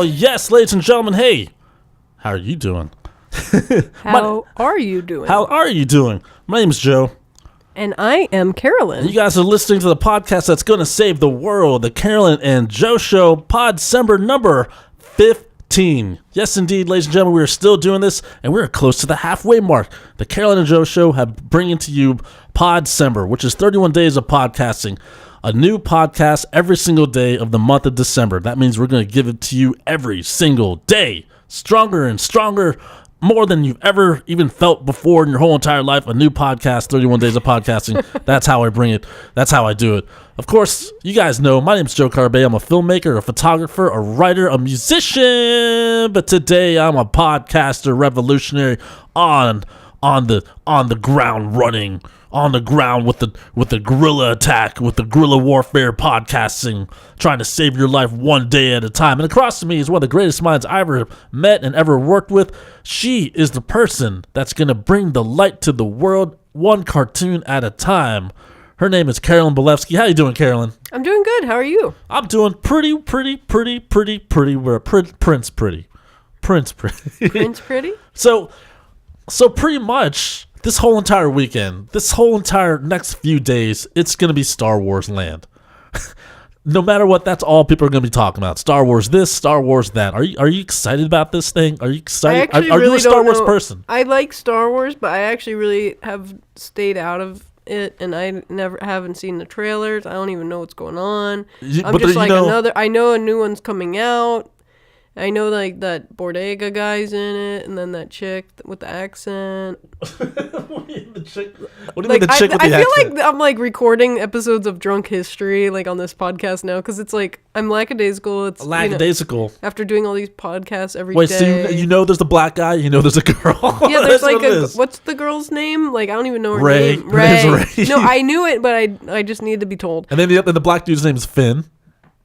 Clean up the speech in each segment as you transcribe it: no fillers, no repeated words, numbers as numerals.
yes, ladies and gentlemen. Hey, how are you doing? How are you doing? How are you doing? My name's Joe. And I am Carolyn. And you guys are listening to the podcast that's going to save the world, the Carolyn and Joe Show, Podcember number 15. Yes, indeed, ladies and gentlemen, we are still doing this, and we're close to the halfway mark. The Carolyn and Joe Show have bringing to you Podcember, which is 31 days of podcasting. A new podcast every single day of the month of December. That means we're going to give it to you every single day. Stronger and stronger, more than you've ever even felt before in your whole entire life. A new podcast, 31 days of podcasting. That's how I bring it. That's how I do it. Of course, you guys know my name's Joe Carabeo. I'm a filmmaker, a photographer, a writer, a musician. But today I'm a podcaster revolutionary on the ground running. On the ground with the guerrilla attack, with the guerrilla warfare podcasting, trying to save your life one day at a time. And across from me is one of the greatest minds I ever met and ever worked with. She is the person that's going to bring the light to the world, one cartoon at a time. Her name is Carolyn Belefski. How you doing, Carolyn? I'm doing good. How are you? I'm doing pretty. We're Prince pretty. Prince pretty? So pretty much this whole entire weekend, this whole entire next few days, it's going to be Star Wars land. No matter what, that's all people are going to be talking about. Star Wars this, Star Wars that. Are you excited about this thing? Are you excited? Are you a Star Wars person? I like Star Wars, but I actually really have stayed out of it, and I haven't seen the trailers. I don't even know what's going on. I'm just like I know a new one's coming out. I know like that Bodega guy's in it, and then that chick with the accent. What do you mean the chick with the accent? I feel like I'm like recording episodes of Drunk History like on this podcast now, because it's like I'm lackadaisical. It's lackadaisical. After doing all these podcasts every day. So you know there's the black guy, you know there's a girl. Yeah, there's like what's the girl's name? Like I don't even know her name. Ray. No, I knew it, but I just needed to be told. And then the black dude's name is Finn.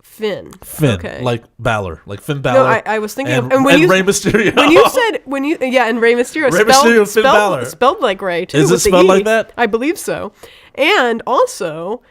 Finn, okay. Like Balor, like Finn Balor. No, I was thinking and Rey Mysterio. And Rey Mysterio, Finn Balor, spelled like Rey too. Is it spelled like that? I believe so. And also,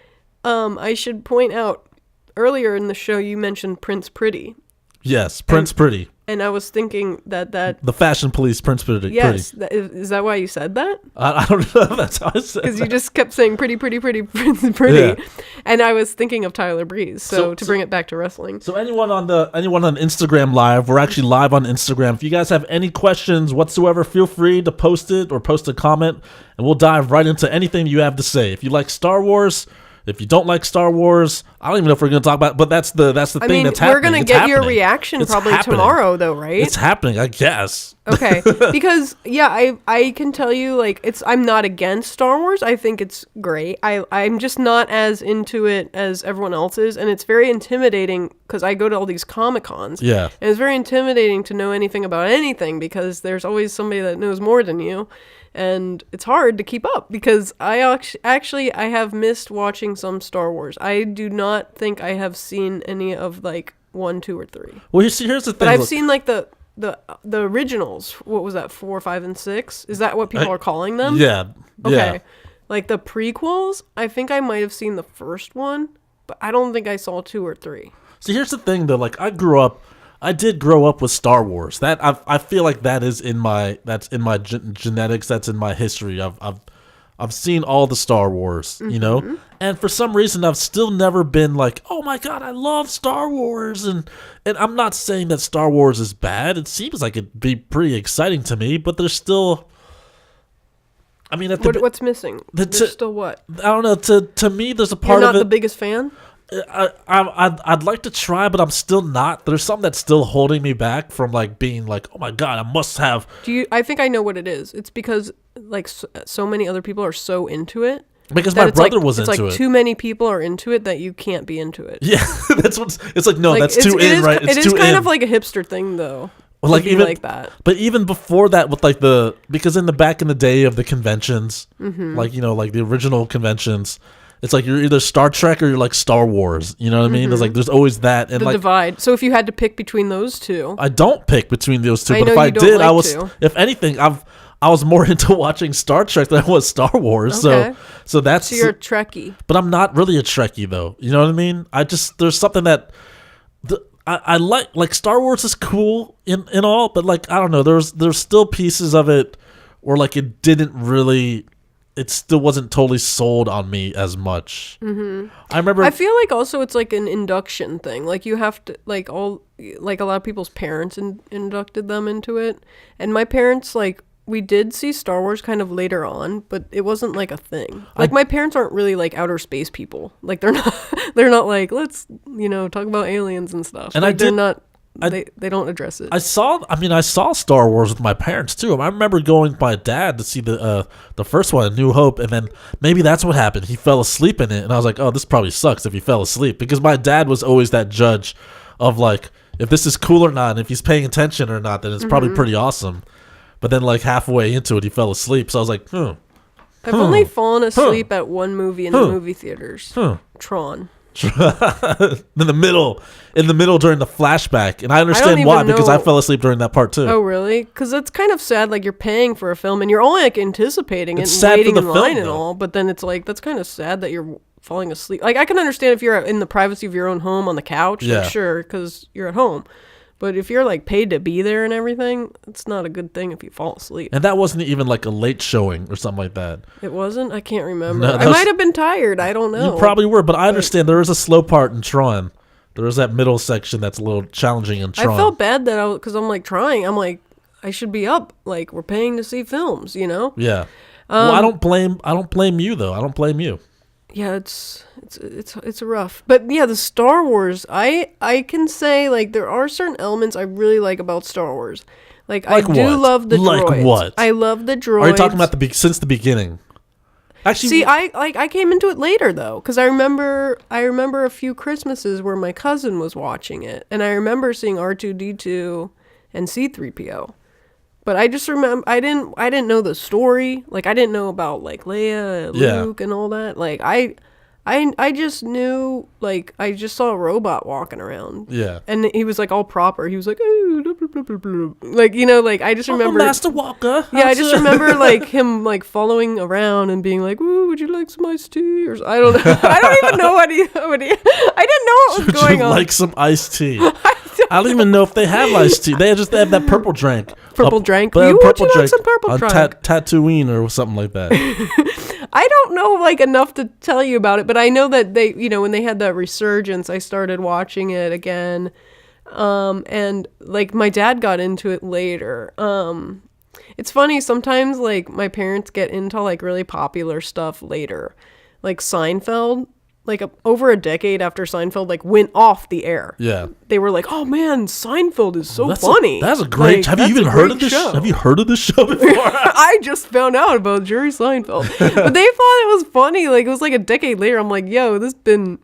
I should point out earlier in the show you mentioned Prince Pretty. Yes, Prince Pretty. And I was thinking that the fashion police Prince Pretty. Yes, is that why you said that? I don't know if that's how I said it. Because you just kept saying pretty, Prince Pretty. Yeah. And I was thinking of Tyler Breeze, so to bring it back to wrestling. So anyone on Instagram Live, we're actually live on Instagram. If you guys have any questions whatsoever, feel free to post it or post a comment, and we'll dive right into anything you have to say. If you like Star Wars, if you don't like Star Wars, I don't even know if we're going to talk about it, but that's the thing that's happening. We're going to get your reaction probably tomorrow, though, right? It's happening, I guess. Okay, because, yeah, I can tell you, like, I'm not against Star Wars. I think it's great. I'm just not as into it as everyone else is, and it's very intimidating, because I go to all these Comic-Cons. Yeah. And it's very intimidating to know anything about anything, because there's always somebody that knows more than you. And it's hard to keep up because I have missed watching some Star Wars. I do not think I have seen any of like 1, 2, or 3. Well, here's the thing. But I've seen like the originals. What was that? 4, 5, and 6? Is that what people are calling them? Yeah. Okay. Yeah. Like the prequels, I think I might have seen the first one, but I don't think I saw 2 or 3. See, here's the thing though. Like I did grow up with Star Wars. That I feel like that's in my genetics. That's in my history. I've seen all the Star Wars, you know, and for some reason I've still never been like, oh my god, I love Star Wars, and I'm not saying that Star Wars is bad. It seems like it'd be pretty exciting to me, but there's still. I mean, what's missing? There's still what? I don't know. To me, there's a part of it. You're not the biggest fan? I'd like to try, but I'm still not. There's something that's still holding me back from like being like, oh my god, I must have. I think I know what it is. It's because like so many other people are so into it. Because my brother was into it. It's like too many people are into it that you can't be into it. Yeah, that's what's. It's like no, that's too in, right? It is kind of like a hipster thing, though. Well, like even like that. But even before that, with like because in the back in the day of the conventions, like like the original conventions. It's like you're either Star Trek or you're like Star Wars. You know what I mean? There's always that. And the divide. So if you had to pick between those two. I don't pick between those two. But if I did, if anything, I was more into watching Star Trek than I was Star Wars. Okay. So that's. So you're a Trekkie. But I'm not really a Trekkie though. You know what I mean? There's something that. I like Star Wars is cool in all, but like I don't know, there's still pieces of it where like it didn't really, it still wasn't totally sold on me as much. I remember. I feel like also it's like an induction thing. Like you have to like a lot of people's parents inducted them into it, and my parents like. We did see Star Wars kind of later on, but it wasn't like a thing. Like my parents aren't really like outer space people. Like they're not like, let's, talk about aliens and stuff. And like, they don't address it. I saw Star Wars with my parents too. I remember going with my dad to see the first one, A New Hope, and then maybe that's what happened. He fell asleep in it, and I was like, oh, this probably sucks if he fell asleep, because my dad was always that judge of like, if this is cool or not, and if he's paying attention or not, then it's probably pretty awesome. But then, like, halfway into it, he fell asleep. So I was like, I've only fallen asleep at one movie in the movie theaters. Tron. in the middle during the flashback. And I understand why, because I fell asleep during that part, too. Oh, really? Because it's kind of sad. Like, you're paying for a film, and you're only, like, anticipating it and waiting in line and all. But then it's, like, that's kind of sad that you're falling asleep. Like, I can understand if you're in the privacy of your own home on the couch. Yeah. Like, sure, because you're at home. But if you're, like, paid to be there and everything, it's not a good thing if you fall asleep. And that wasn't even, like, a late showing or something like that. It wasn't? I can't remember. No, I might have been tired. I don't know. You probably were, but I understand there is a slow part in Tron. There is that middle section that's a little challenging in Tron. I felt bad that because I'm, like, trying. I'm, like, I should be up. Like, we're paying to see films, Yeah. Well, I don't blame you, though. I don't blame you. Yeah, it's rough. But yeah, the Star Wars, I can say like there are certain elements I really like about Star Wars. Like I do love the droids. Like what? I love the droids. Are you talking about since the beginning? Actually, see, I came into it later though, because I remember a few Christmases where my cousin was watching it, and I remember seeing R2-D2 and C-3PO. But I just remember I didn't know the story. Like I didn't know about like Leia, Luke, and all that. Like I just knew, like I just saw a robot walking around. Yeah. And he was like all proper. He was like, ooh, blah, blah, blah, blah. Like like I just remember Master Walker. Yeah, I just remember like him like following around and being like, ooh, would you like some iced tea? Or I don't know. I don't even know what he. I didn't know what was going on. Would you like some iced tea? I don't even know if they have iced tea. They have that purple drink. Purple drink? You want like some purple drink? Tatooine or something like that. I don't know like enough to tell you about it, but I know that they, when they had that resurgence, I started watching it again. And like my dad got into it later. It's funny, sometimes like my parents get into like really popular stuff later. Like Seinfeld. Like over a decade after Seinfeld like went off the air. Yeah. They were like, "Oh man, Seinfeld is so funny." That's a great. Have you even heard of this show? Have you heard of this show before? I just found out about Jerry Seinfeld. But they thought it was funny. Like it was like a decade later. I'm like, "Yo, this been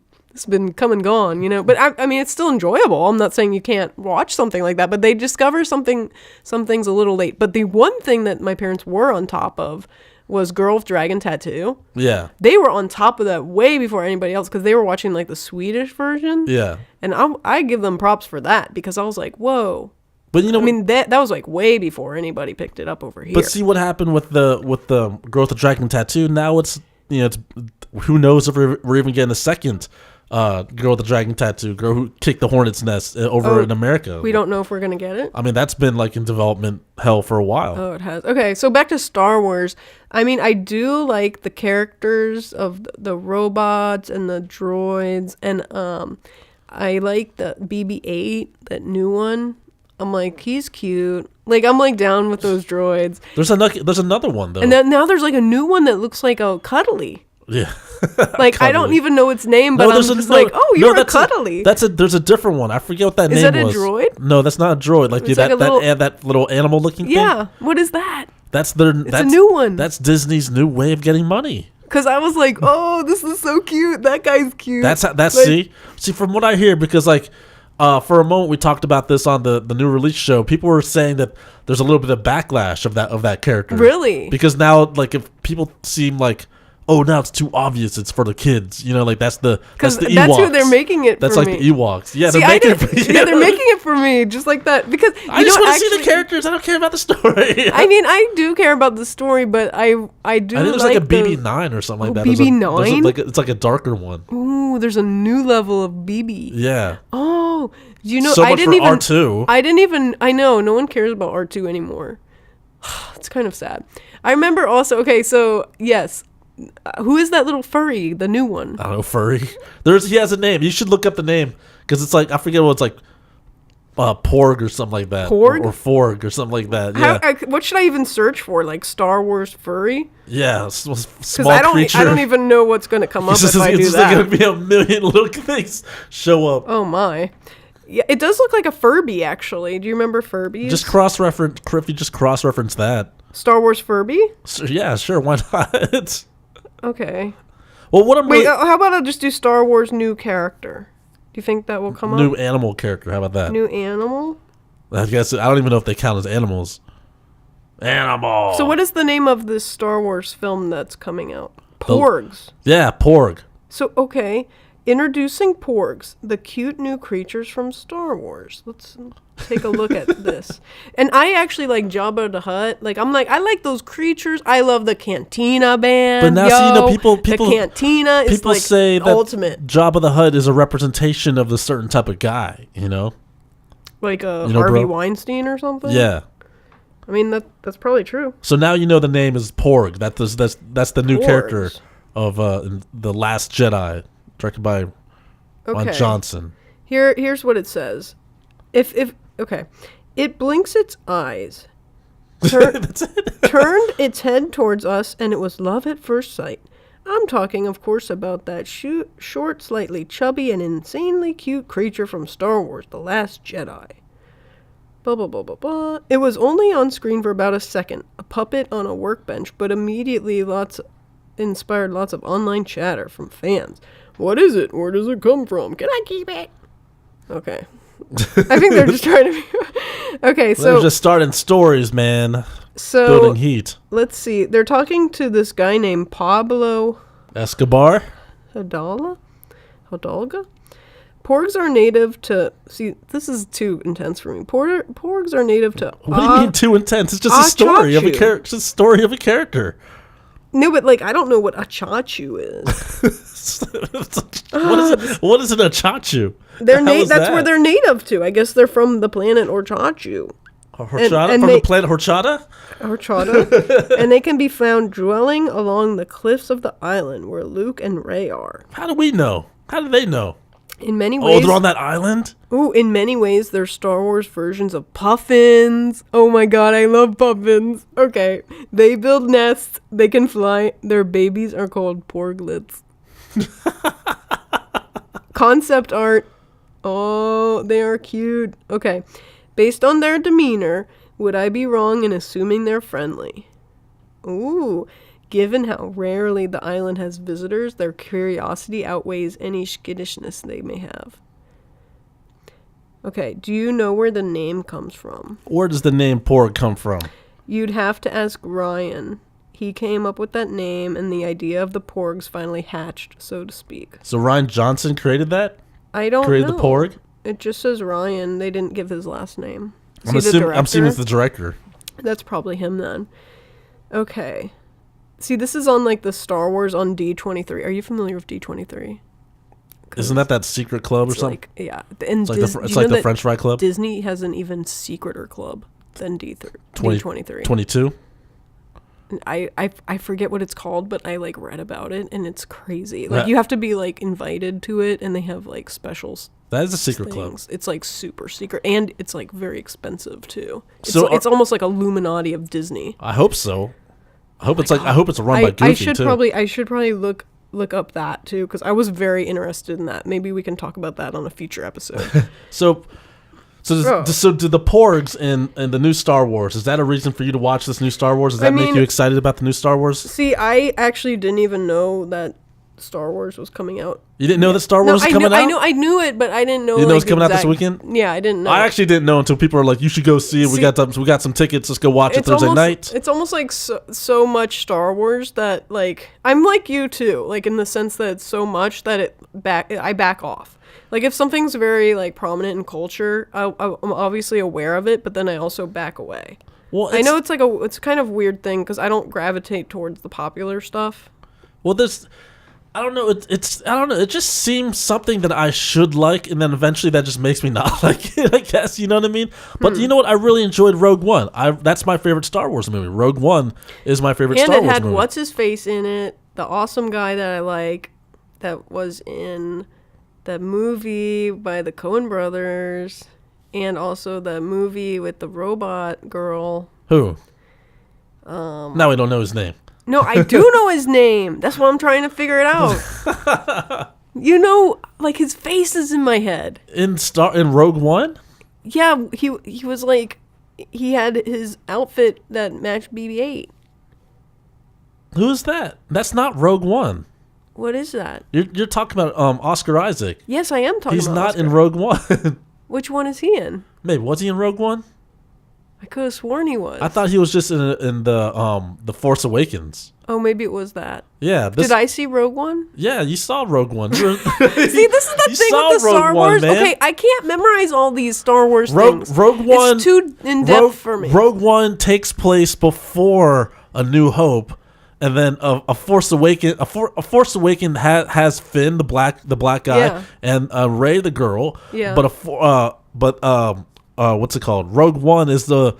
come and gone," But I mean, it's still enjoyable. I'm not saying you can't watch something like that, but they discover some things a little late. But the one thing that my parents were on top of was Girl with Dragon Tattoo. Yeah. They were on top of that way before anybody else because they were watching like the Swedish version. Yeah. And I give them props for that because I was like, whoa. But I mean, that was like way before anybody picked it up over here. But see what happened with the Girl with the Dragon Tattoo. Now it's who knows if we're even getting a second Girl with the Dragon Tattoo, girl who kicked the hornet's nest over in America. We don't know if we're going to get it? I mean, that's been like in development hell for a while. Oh, it has. Okay, so back to Star Wars. I mean, I do like the characters of the robots and the droids, and I like the BB-8, that new one. I'm like, he's cute. Like, I'm like down with those droids. There's another one, though. And then now there's like a new one that looks like a cuddly. Yeah. Like cuddly. I don't even know its name, but I'm just like, oh, you're a cuddly. There's a different one. I forget what that name was. Is that a droid? No, that's not a droid. Like that little animal looking thing. Yeah. What is that? That's a new one. That's Disney's new way of getting money. Because I was like, oh, this is so cute. That guy's cute. See from what I hear, because like for a moment we talked about this on the new release show. People were saying that there's a little bit of backlash of that character. Really? Because now like if people seem like oh, now it's too obvious. It's for the kids. You know, like that's the Ewoks. That's who they're making it that's for like me. the Ewoks. Yeah, See, they're making it for you. Yeah, they're making it for me just like that because I just want to see the characters. I don't care about the story. I mean, I do care about the story, but I do. I think there's like a BB9 or something like that. BB9? It's like a darker one. Ooh, there's a new level of BB. Yeah. Oh, you know, so much for R2. I know, no one cares about R2 anymore. It's kind of sad. I remember also, okay, so, yes. Who is that little furry, the new one? I don't know, furry. He has a name. You should look up the name. Because it's like, I forget what it's like. Porg or something like that. Porg? Or Forg or something like that. Yeah. What should I even search for? Like Star Wars furry? Yeah, small creature. I don't even know what's going to come up if I do that. It's just going to be a million little things show up. Oh my. Yeah, it does look like a Furby, actually. Do you remember Furbies? Just cross-reference, Criffy, just cross-reference that. Star Wars Furby? Yeah, sure, why not? Okay. Well, what I'm how about I just do Star Wars new character? Do you think that will come up? New animal character, how about that? New animal? I guess, I don't even know if they count as animals. Animal! So what is the name of this Star Wars film that's coming out? Porgs. Yeah, Porg. So, okay. Introducing Porgs, the cute new creatures from Star Wars. Let's take a look at this. And I actually like Jabba the Hutt. Like, I'm like, I like those creatures. I love the Cantina band. But now, see, you know, people the Cantina is people like say that ultimate. Jabba the Hutt is a representation of a certain type of guy, you know? Like a Harvey Weinstein or something? Yeah. I mean, that's probably true. So now you know the name is Porg. That's the new character of The Last Jedi. Directed by Ron Johnson. Here's what it says. It blinks its eyes, turned its head towards us, and it was love at first sight. I'm talking, of course, about that short, slightly chubby, and insanely cute creature from Star Wars: The Last Jedi. Blah, blah, blah, blah, blah. It was only on screen for about a second, a puppet on a workbench, but immediately inspired lots of online chatter from fans. What is it? Where does it come from? Can I keep it? Okay. I think they're just trying to be... Okay, so... They're just starting stories, man. So... Building heat. Let's see. They're talking to this guy named Pablo... Escobar? Hidalga? Porgs are native to... See, this is too intense for me. Porgs are native to... What do you mean too intense? It's just a story of a character. It's a story of a character. No, but like I don't know what achachu is. What is an achachu? That's where they're native to. I guess they're from the planet Horchachu. Horchata? From the planet Horchata? Horchata. And they can be found dwelling along the cliffs of the island where Luke and Rey are. How do we know? How do they know? In many ways... Oh, they're on that island? Ooh, in many ways, they're Star Wars versions of puffins. Oh my god, I love puffins. Okay. They build nests. They can fly. Their babies are called porglets. Concept art. Oh, they are cute. Okay. Based on their demeanor, would I be wrong in assuming they're friendly? Ooh. Given how rarely the island has visitors, their curiosity outweighs any skittishness they may have. Okay, do you know where the name comes from? Where does the name Porg come from? You'd have to ask Ryan. He came up with that name, and the idea of the Porgs finally hatched, so to speak. So Ryan Johnson created that? I don't know. Created the Porg? It just says Ryan. They didn't give his last name. I'm assuming it's the director. That's probably him then. Okay. See, this is on, like, the Star Wars on D23. Are you familiar with D23? Isn't that secret club or something? Like, yeah. And it's like the French Fry Club? Disney has an even secreter club than D23. 22? I forget what it's called, but I, like, read about it, and it's crazy. Like, you have to be, like, invited to it, and they have, like, specials. That is a secret club. It's, like, super secret, and it's, like, very expensive, too. It's almost like Illuminati of Disney. I hope so. I hope it's run by Goofy I should probably look up that too, because I was very interested in that. Maybe we can talk about that on a future episode. So do the Porgs in the new Star Wars, is that a reason for you to watch this new Star Wars? Does that make you excited about the new Star Wars? See, I actually didn't even know that Star Wars was coming out. You didn't know that Star Wars was coming out? I knew it, but I didn't know. You didn't know it was coming out this weekend? Yeah, I didn't know. I actually didn't know until people were like, "You should go see it. We got some tickets. Let's go watch it Thursday night." It's almost like so much Star Wars that like I'm like you too, like in the sense that it's so much that I back off. Like if something's very like prominent in culture, I'm obviously aware of it, but then I also back away. Well, I know it's kind of weird thing because I don't gravitate towards the popular stuff. Well, I don't know. I don't know. It just seems something that I should like, and then eventually that just makes me not like it, I guess. You know what I mean? But you know what? I really enjoyed Rogue One. That's my favorite Star Wars movie. Rogue One is my favorite Star Wars movie. And it had what's-his-face in it, the awesome guy that I like, that was in the movie by the Coen brothers, and also the movie with the robot girl. Who? Now we don't know his name. No, I do know his name. That's why I'm trying to figure it out. You know, like his face is in my head. In Rogue One? Yeah, he was like, he had his outfit that matched BB-8. Who is that? That's not Rogue One. What is that? You're talking about Oscar Isaac. Yes, I am talking about He's not Oscar. in Rogue One. Which one is he in? Maybe. Was he in Rogue One? I could have sworn he was. I thought he was just in the Force Awakens. Oh, maybe it was that. Yeah. Did I see Rogue One? Yeah, you saw Rogue One. See, this is the thing with the Star Wars. Okay, I can't memorize all these Star Wars things. Rogue One. It's too in-depth for me. Rogue One takes place before A New Hope, and then a Force Awakens. A Force Awakens has Finn, the black guy, yeah, and Rey, the girl. Yeah. What's it called? Rogue One is that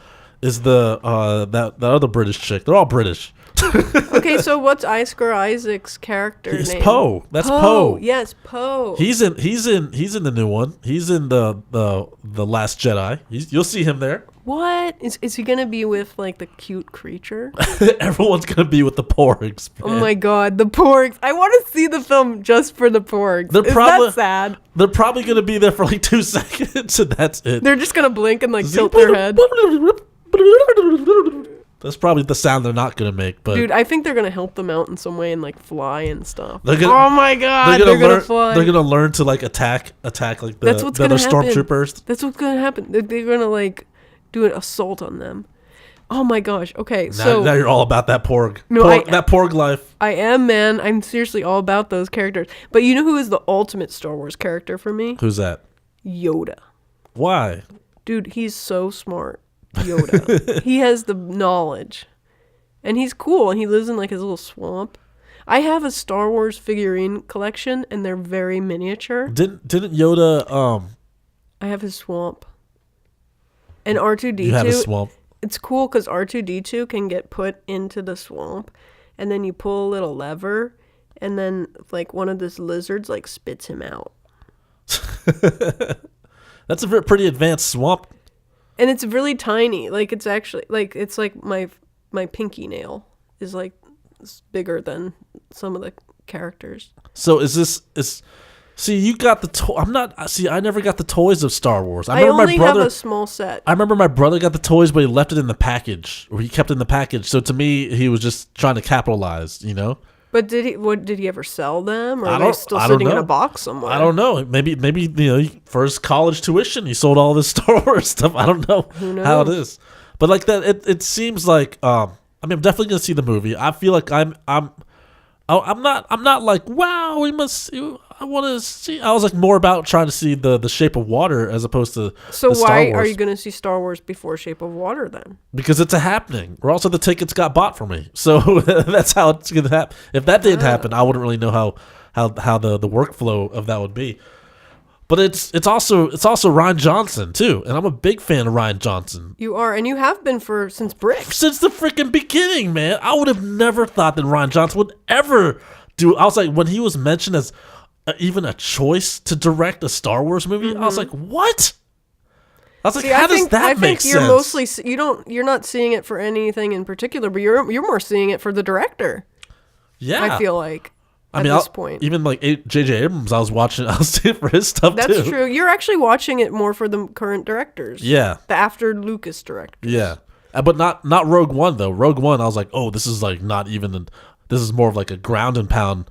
other British chick. They're all British. Okay, so what's Oscar Isaac's character name? It's Poe. That's Poe. Yes, Poe. He's in the new one. He's in the Last Jedi. You'll see him there. What is he gonna be with? Like the cute creature? Everyone's gonna be with the Porgs. Man. Oh my god, the Porgs! I want to see the film just for the Porgs. Is that sad? They're probably gonna be there for like 2 seconds, and that's it. They're just gonna blink and like tilt their head. That's probably the sound they're not gonna make. But dude, I think they're gonna help them out in some way and like fly and stuff. Oh my god, they're gonna fly. They're gonna learn to like attack like the other stormtroopers. That's what's gonna happen. They're gonna like do an assault on them. Oh my gosh. Okay, now you're all about that Porg. That Porg life. I am, man. I'm seriously all about those characters. But you know who is the ultimate Star Wars character for me? Who's that? Yoda. Why? Dude, he's so smart. Yoda. He has the knowledge. And he's cool, and he lives in like his little swamp. I have a Star Wars figurine collection, and they're very miniature. Didn't Yoda I have his swamp. And R2-D2. You have a swamp. It's cool because R2-D2 can get put into the swamp, and then you pull a little lever, and then like one of those lizards like spits him out. That's a pretty advanced swamp. And it's really tiny. Like it's actually like it's like my pinky nail is like bigger than some of the characters. So see, you got the I never got the toys of Star Wars. I only have a small set. I remember my brother got the toys, but he left it in the package, or he kept it in the package. So to me, he was just trying to capitalize, you know? But did he ever sell them, or are they still sitting in a box somewhere? I don't know. Maybe for his college tuition, he sold all this Star Wars stuff. I don't know how it is, but like that, it seems like I'm definitely gonna see the movie. I feel like I'm not like, wow, I want to see. I was like more about trying to see the Shape of Water as opposed to So the Star why Wars. are you going to see Star Wars before Shape of Water then? Because it's a happening. Or also the tickets got bought for me. So that's how it's going to happen. If that didn't happen, I wouldn't really know how the workflow of that would be. But it's also Ryan Johnson too, and I'm a big fan of Ryan Johnson. You are, and you have been since Brick. Since the freaking beginning, man. I would have never thought that Ryan Johnson would ever do. I was like, when he was mentioned as even a choice to direct a Star Wars movie, I was like, what? I was like, how does that make sense? You're mostly you're not seeing it for anything in particular, but you're more seeing it for the director. Yeah, I feel like. At this point, even like J.J. Abrams, I was seeing for his stuff too. That's true. You're actually watching it more for the current directors. Yeah, the after Lucas directors. Yeah, but not Rogue One though. Rogue One, I was like, oh, this is like not even. This is more of like a ground and pound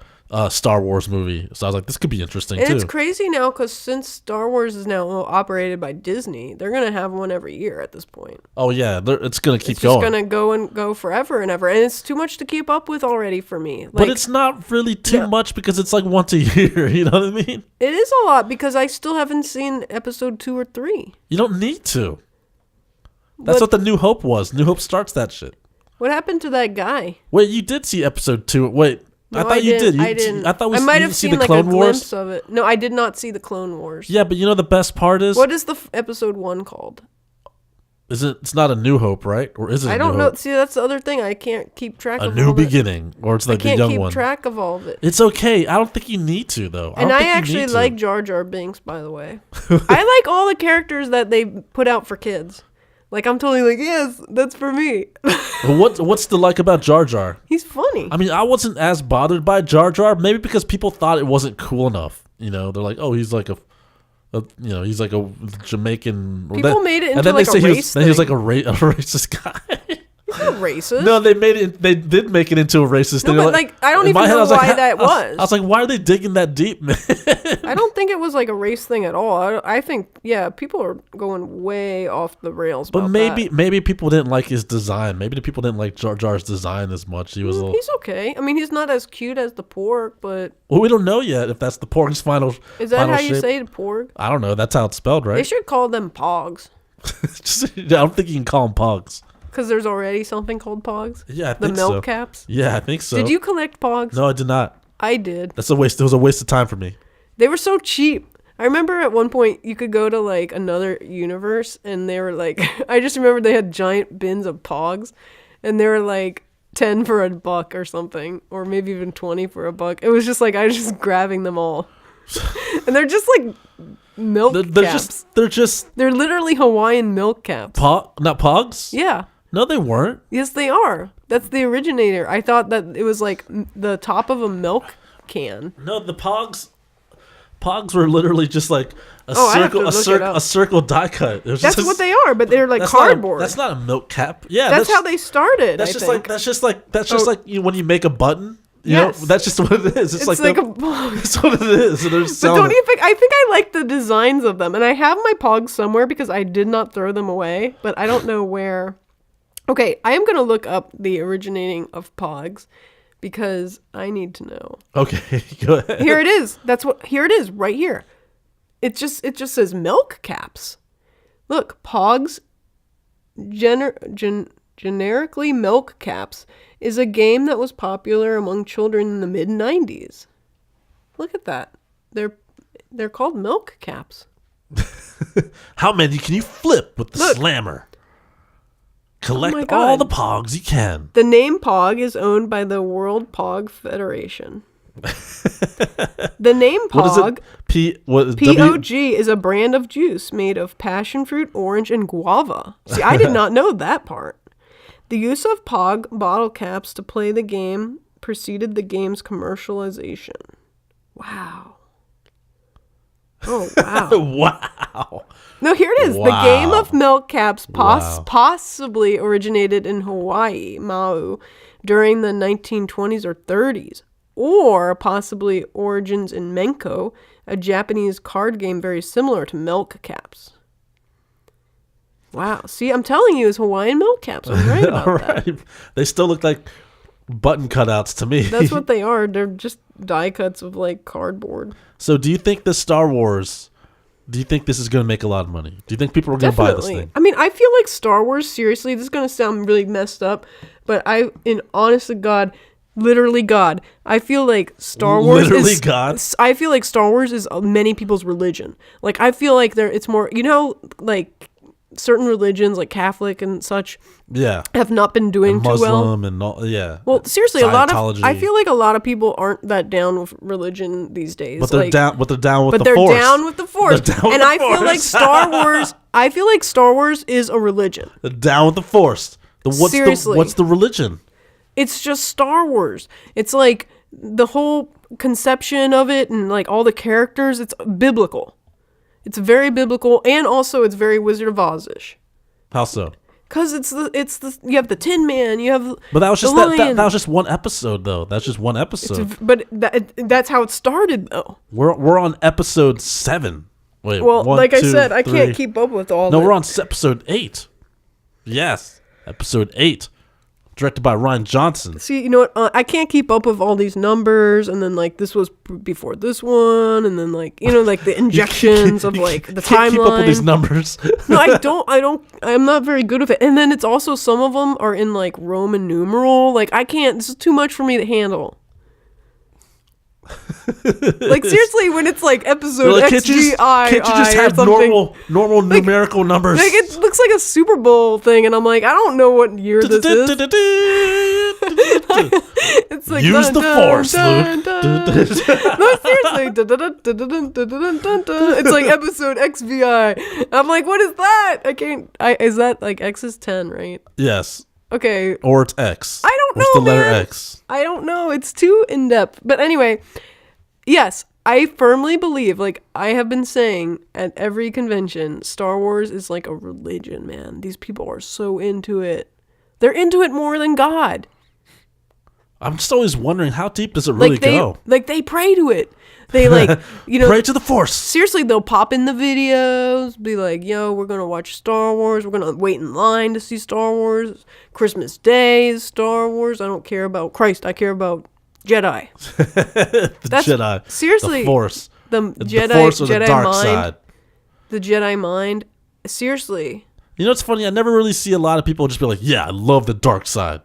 Star Wars movie. So I was like, this could be interesting and too. It's crazy now because since Star Wars is now operated by Disney, they're gonna have one every year at this point. Oh yeah, it's gonna keep going. It's just gonna go forever and ever, and it's too much to keep up with already for me. But it's not really too much because it's like once a year. You know what I mean? It is a lot because I still haven't seen episode 2 or 3. You don't need to. That's what the New Hope was. New Hope starts that shit. What happened to that guy? Wait, you did see episode 2. Wait. No, I thought you did. I didn't. I thought I might have seen seen the like Clone a Wars? glimpse of it. No, I did not see the Clone Wars. Yeah, but you know the best part is what is the episode 1 called? Is it? It's not A New Hope, right? Or is it? I don't know. See, that's the other thing. I can't keep track of A New Beginning, or it's like the young one. I can't keep track of all of it. It's okay. I don't think you need to though. And I actually like Jar Jar Binks, by the way. I like all the characters that they put out for kids. Like, I'm totally like, yes, that's for me. What's the like about Jar Jar? He's funny. I mean, I wasn't as bothered by Jar Jar, maybe because people thought it wasn't cool enough. You know, they're like, oh, he's like he's like a Jamaican. People made it into like a race thing. He was like a racist guy. He's not racist. No, they made it. They did make it into a racist thing. No, but like I don't even know why that was. I was like, why are they digging that deep, man? I don't think it was like a race thing at all. I think, yeah, people are going way off the rails. But maybe people didn't like his design. Maybe the people didn't like Jar Jar's design as much. He's okay. I mean, he's not as cute as the Porg, but we don't know yet if that's the Porg's final. Is that how you say the Porg? I don't know. That's how it's spelled, right? They should call them Pogs. I don't think you can call them Pogs. Because there's already something called Pogs? Yeah, I think so. The milk so. caps? Yeah, I think so. Did you collect Pogs? No, I did not. I did. That's a waste. It was a waste of time for me. They were so cheap. I remember at one point you could go to like another universe and they were like, I just remember they had giant bins of Pogs and they were like 10 for $1 or something, or maybe even 20 for $1. It was just like, I was just grabbing them all. And they're just like milk caps. They're literally Hawaiian milk caps. Not Pogs? Yeah. No, they weren't. Yes, they are. That's the originator. I thought that it was like the top of a milk can. No, the Pogs were literally just like a circle die cut. That's what they are, but they're like cardboard. That's not a milk cap. Yeah, that's how they started. That's just like when you make a button. You know, that's just what it is. It's like a Pog. That's what it is. And but don't you think? I think I like the designs of them, and I have my Pogs somewhere because I did not throw them away, but I don't know where. Okay, I am going to look up the originating of Pogs because I need to know. Okay, go ahead. Here it is. Here it is right here. It just says milk caps. Look, Pogs generically milk caps is a game that was popular among children in the mid-90s. Look at that. They're called milk caps. How many can you flip with the slammer? Collect all the Pogs you can. The name Pog is owned by the World Pog Federation. The name Pog, P-O-G, is a brand of juice made of passion fruit, orange, and guava. See, I did not know that part. The use of Pog bottle caps to play the game preceded the game's commercialization. Wow. Oh, wow. Wow. No, here it is. Wow. The game of milk caps possibly originated in Hawaii, Maui, during the 1920s or 30s, or possibly origins in Menko, a Japanese card game very similar to milk caps. Wow. See, I'm telling you, it's Hawaiian milk caps. I'm right about that. They still look like button cutouts to me. That's what they are. They're just die cuts of like cardboard. So do you think this is going to make a lot of money? Do you think people are going to buy this thing? I mean, I feel like Star Wars, seriously, this is going to sound really messed up, but honest to God, literally God, I feel like Star Wars I feel like Star Wars is many people's religion. Like, I feel like it's more, like certain religions like Catholic and such have not been doing too well. And all, well, seriously, I feel like a lot of people aren't that down with religion these days. But they're down with the Force. They're down with the Force. And I feel like Star Wars is a religion. They're down with the Force. Seriously. What's the religion? It's just Star Wars. It's like the whole conception of it and like all the characters, it's biblical. It's very biblical, and also it's very Wizard of Oz-ish. How so? Cause it's the you have the Tin Man, you have but that was just that was just one episode though. That's just one episode. But that's how it started though. We're on episode 7. Wait, well, 1, like 2, I said, 3. I can't keep up with all. No, we're on episode 8. Yes, episode 8, directed by Rian Johnson. See, you know what? I can't keep up with all these numbers, and then like this was before this one, and then like like the injections of like the timeline. Keep up with these numbers. No, I don't. I'm not very good with it. And then it's also some of them are in like Roman numeral. Like I can't. This is too much for me to handle. Like seriously, when it's like episode like, XGI, can't you just have normal like, numerical numbers? Like it looks like a Super Bowl thing, and I'm like, I don't know what year this is. It's like use the Force, Luke. No, seriously, it's like episode XVI. I'm like, what is that? I can't. Is that like X is 10, right? Yes. Okay. Or it's X. I don't know. What's the letter man. X? I don't know. It's too in depth. But anyway, yes, I firmly believe, like I have been saying at every convention, Star Wars is like a religion, man. These people are so into it. They're into it more than God. I'm just always wondering, how deep does it really go? Like they pray to it. They like, pray to the Force. Seriously, they'll pop in the videos, be like, yo, we're going to watch Star Wars. We're going to wait in line to see Star Wars. Christmas Day is Star Wars. I don't care about Christ. I care about Jedi. That's Jedi. Seriously. The Force. The Jedi, Force or Jedi the dark mind. side. The Jedi mind. Seriously. You know what's funny? I never really see a lot of people just be like, yeah, I love the dark side.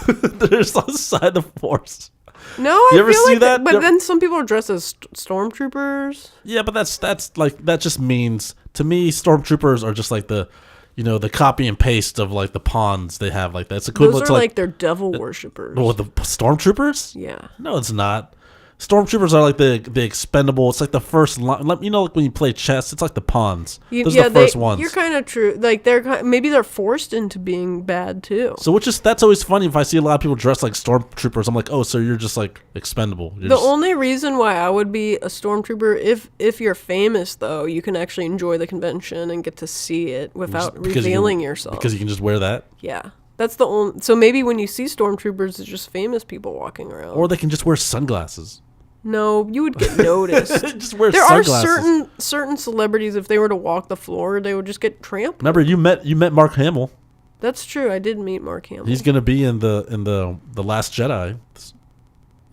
There's a side of the Force. No, you I ever feel see like that? But then some people are dressed as stormtroopers. Yeah, but that's like, that just means, to me, stormtroopers are just like the, the copy and paste of like the pawns they have. Like that's equivalent Those are to like their devil worshippers. What, the stormtroopers? Yeah. No, it's not. Stormtroopers are like the expendable. It's like the first line. Like when you play chess, it's like the pawns. Those are the first ones. You're kind of true. Like maybe they're forced into being bad too. So that's always funny if I see a lot of people dressed like stormtroopers. I'm like, oh, so you're just like expendable. Only reason why I would be a stormtrooper, if you're famous though, you can actually enjoy the convention and get to see it without revealing yourself. Because you can just wear that. Yeah. That's the only. So maybe when you see stormtroopers, it's just famous people walking around. Or they can just wear sunglasses. No, you would get noticed. Just wear there sunglasses. are certain celebrities, if they were to walk the floor, they would just get trampled. Remember, you met Mark Hamill. That's true. I did meet Mark Hamill. He's gonna be in the Last Jedi.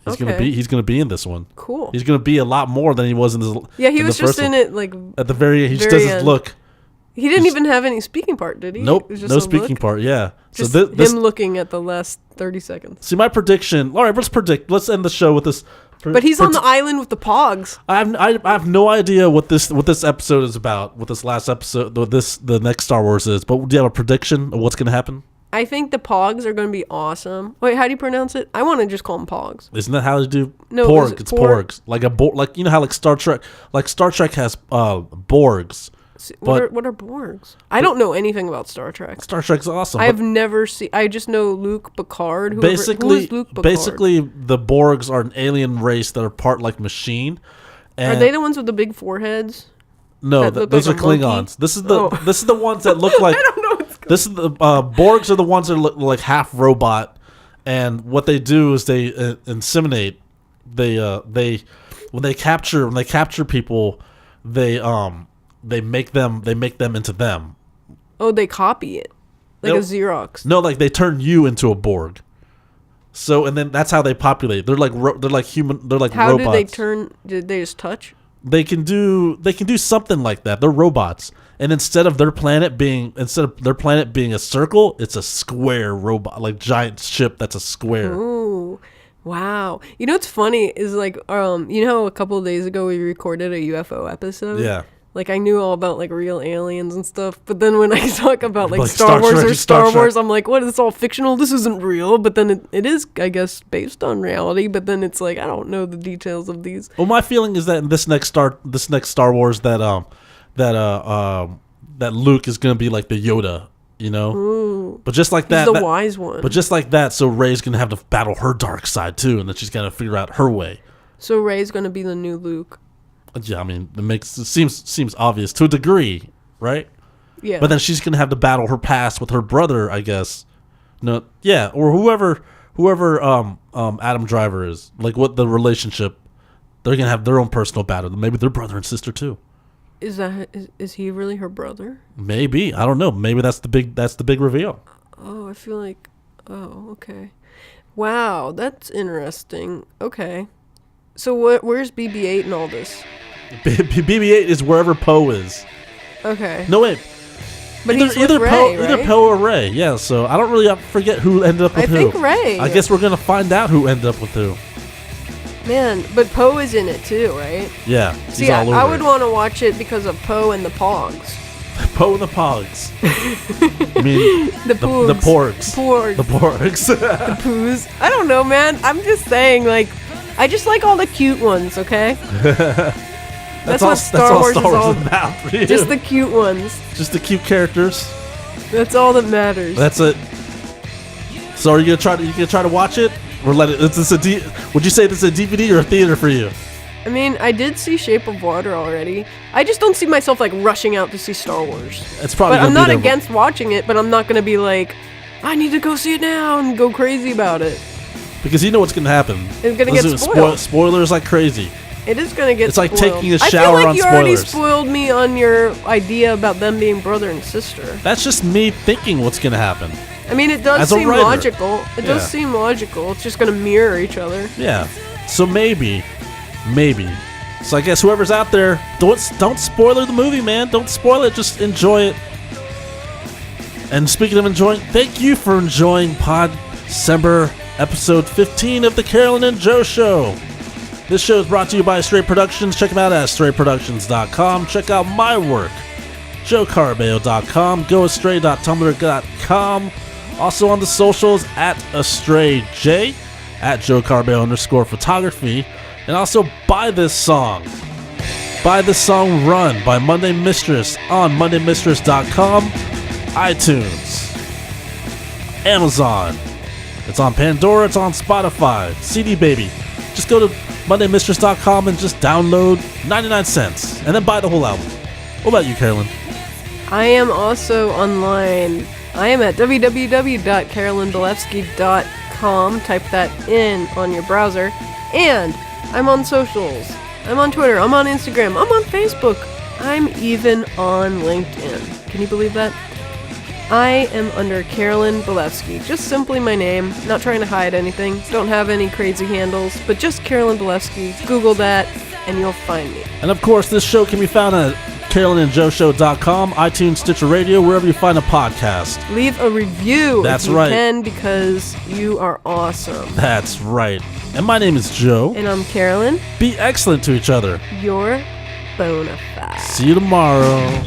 He's gonna be in this one. Cool. He's gonna be a lot more than he was in this. Yeah, he was just in it like at the very. He just does his look. He didn't even have any speaking part, did he? Nope, no speaking part. Yeah, just so him looking at the last 30 seconds. See, my prediction. All right, let's predict. Let's end the show with this. But he's on the island with the Pogs. I have no idea what this episode is about. What this last episode, the next Star Wars is. But do you have a prediction of what's going to happen? I think the Pogs are going to be awesome. Wait, how do you pronounce it? I want to just call them Pogs. Isn't that how they do? No, Porg. It's Porgs. Like how like Star Trek. Like Star Trek has Borgs. What are Borgs? I don't know anything about Star Trek. Star Trek's awesome. I've never seen. I just know Luke Picard. Who is Luke Picard? Basically, the Borgs are an alien race that are part like machine. Are they the ones with the big foreheads? No, those are Klingons. This is the ones that look like. I don't know. This is the Borgs are the ones that look like half robot, and what they do is they inseminate. When they capture people, they make them into them. Oh, they copy it like a Xerox. No, like they turn you into a Borg. So and then that's how they populate. They're like human. They're like how robots. How do they turn? Did they just touch? They can do something like that. They're robots, and instead of their planet being a circle, it's a square robot, like giant ship that's a square. Ooh. Wow. You know what's funny is like you know how a couple of days ago we recorded a UFO episode? Yeah. Like I knew all about like real aliens and stuff, but then when I talk about like Star Wars or Star Wars, I'm like, what? It's all fictional. This isn't real. But then it is, I guess, based on reality. But then it's like I don't know the details of these. Well, my feeling is that in this next Star Wars that Luke is gonna be like the Yoda, you know. Ooh. But just like that, he's the wise one. But just like that, so Rey's gonna have to battle her dark side too, and then she's gonna figure out her way. So Rey's gonna be the new Luke. Yeah, I mean, it seems obvious to a degree, right? Yeah. But then she's gonna have to battle her past with her brother, I guess. No, yeah, or whoever Adam Driver is. Like, what the relationship? They're gonna have their own personal battle. Maybe they're brother and sister too. Is he really her brother? Maybe, I don't know. Maybe that's the big reveal. Oh, I feel like. Oh, okay. Wow, that's interesting. Okay. So where's BB-8 in all this? BB-8 is wherever Poe is. Okay. No, wait. But either Rey, Poe, right? Either Poe or Rey, yeah. So I don't really forget who ended up with who. I think Rey. I guess we're going to find out who ended up with who. Man, but Poe is in it too, right? Yeah. See, I would want to watch it because of Poe and the Pogs. Poe and the Pogs. I mean, the Porgs. The Porgs. Porgs. The Porgs. The Poos. I don't know, man. I'm just saying, like, I just like all the cute ones, okay? That's what Star Wars is all about for you. Just the cute ones. Just the cute characters. That's all that matters. That's it. So are you gonna try to watch it? Or let it? Would you say this is a DVD or a theater for you? I mean, I did see Shape of Water already. I just don't see myself like rushing out to see Star Wars. It's probably. But I'm not against watching it, but I'm not gonna be like, I need to go see it now and go crazy about it. Because you know what's gonna happen. It's gonna get spoiled. Spoilers like crazy. It is gonna get. It's like spoiled. taking a shower on spoilers. I feel like you already spoiled me on your idea about them being brother and sister. That's just me thinking what's gonna happen. I mean, it does seem logical. It does seem logical. It's just gonna mirror each other. Yeah. So maybe. So I guess whoever's out there, don't spoiler the movie, man. Don't spoil it. Just enjoy it. And speaking of enjoying, thank you for enjoying Podcember episode 15 of the Carolyn and Joe Show. This show is brought to you by Astray Productions. Check them out at AstrayProductions.com. Check out my work, JoeCarabeo.com, GoAstray.tumblr.com. Also on the socials at AstrayJ, at JoeCarabeo_photography. And also buy this song. Buy this song Run by Monday Mistress on MondayMistress.com, iTunes, Amazon. It's on Pandora, it's on Spotify, CD Baby. Just go to MondayMistress.com and just download 99 cents and then buy the whole album. What about you, Carolyn? I am also online. I am at www.carolynbelefski.com. Type that in on your browser. And I'm on socials. I'm on Twitter. I'm on Instagram. I'm on Facebook. I'm even on LinkedIn. Can you believe that? I am under Carolyn Belefski. Just simply my name. Not trying to hide anything. Don't have any crazy handles. But just Carolyn Belefski. Google that and you'll find me. And of course, this show can be found at CarolynandJoeShow.com, iTunes, Stitcher Radio, wherever you find a podcast. Leave a review if you can, because you are awesome. That's right. And my name is Joe. And I'm Carolyn. Be excellent to each other. You're bona fide. See you tomorrow.